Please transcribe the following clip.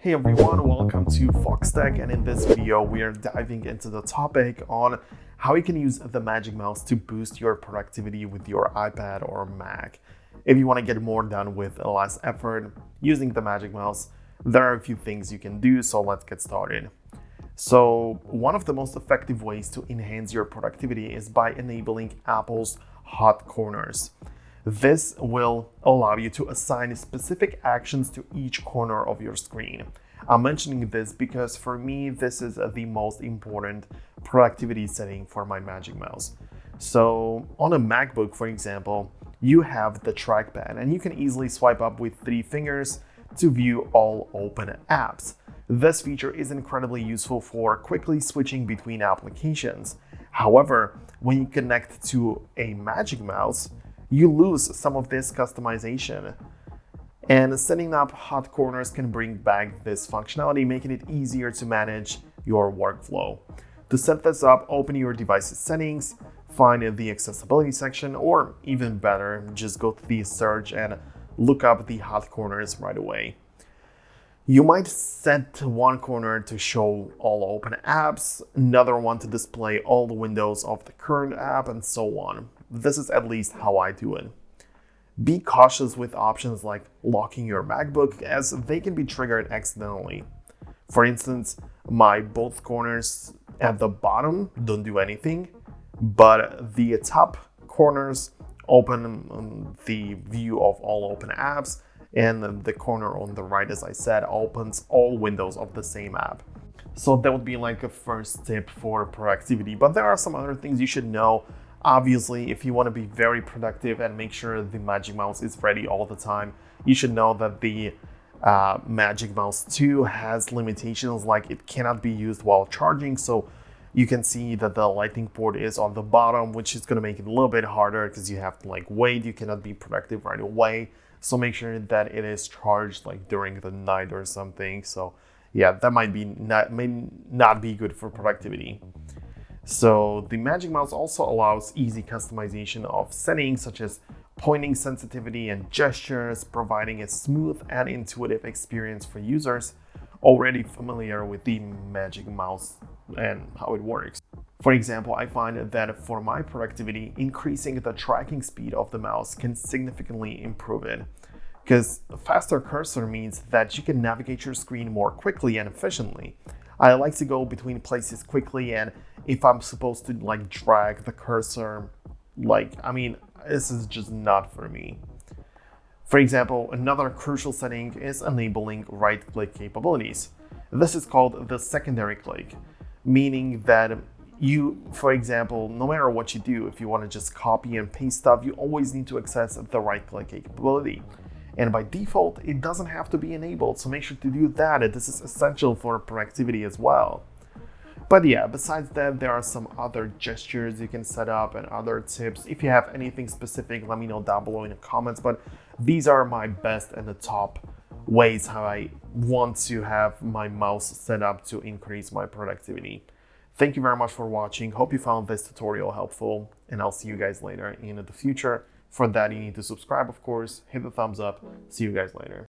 Hey everyone, welcome to Foxtecc, and in this video we are diving into the topic on how you can use the Magic Mouse to boost your productivity with your iPad or Mac. If you want to get more done with less effort using the Magic Mouse, there are a few things you can do, so let's get started. So one of the most effective ways to enhance your productivity is by enabling Apple's hot corners. This will allow you to assign specific actions to each corner of your screen. I'm mentioning this because for me, this is the most important productivity setting for my Magic Mouse. So on a MacBook, for example, you have the trackpad and you can easily swipe up with 3 fingers to view all open apps. This feature is incredibly useful for quickly switching between applications. However, when you connect to a Magic Mouse, you lose some of this customization. And setting up hot corners can bring back this functionality, making it easier to manage your workflow. To set this up, open your device's settings, find the accessibility section, or even better, just go to the search and look up the hot corners right away. You might set one corner to show all open apps, another one to display all the windows of the current app, and so on. This is at least how I do it. Be cautious with options like locking your MacBook, as they can be triggered accidentally. For instance, my both corners at the bottom don't do anything, but the top corners open the view of all open apps, and the corner on the right, as I said, opens all windows of the same app. So that would be like a first tip for productivity, but there are some other things you should know. Obviously, if you want to be very productive and make sure the Magic Mouse is ready all the time, you should know that the Magic Mouse 2 has limitations, like it cannot be used while charging. So you can see that the lightning port is on the bottom, which is going to make it a little bit harder because you have to wait. You cannot be productive right away. So make sure that it is charged during the night or something. So yeah, that may not be good for productivity. So the Magic Mouse also allows easy customization of settings such as pointing sensitivity and gestures, providing a smooth and intuitive experience for users already familiar with the Magic Mouse and how it works. For example, I find that for my productivity, increasing the tracking speed of the mouse can significantly improve it, because a faster cursor means that you can navigate your screen more quickly and efficiently. I like to go between places quickly, and if I'm supposed to drag the cursor, this is just not for me. For example, another crucial setting is enabling right-click capabilities. This is called the secondary click, meaning that you, for example, no matter what you do, if you want to just copy and paste stuff, you always need to access the right-click capability. And by default, it doesn't have to be enabled, so make sure to do that. This is essential for productivity as well. But yeah, besides that, there are some other gestures you can set up and other tips. If you have anything specific, let me know down below in the comments. But these are my best and the top ways how I want to have my mouse set up to increase my productivity. Thank you very much for watching. Hope you found this tutorial helpful, and I'll see you guys later in the future. For that, you need to subscribe, of course, hit the thumbs up. See you guys later.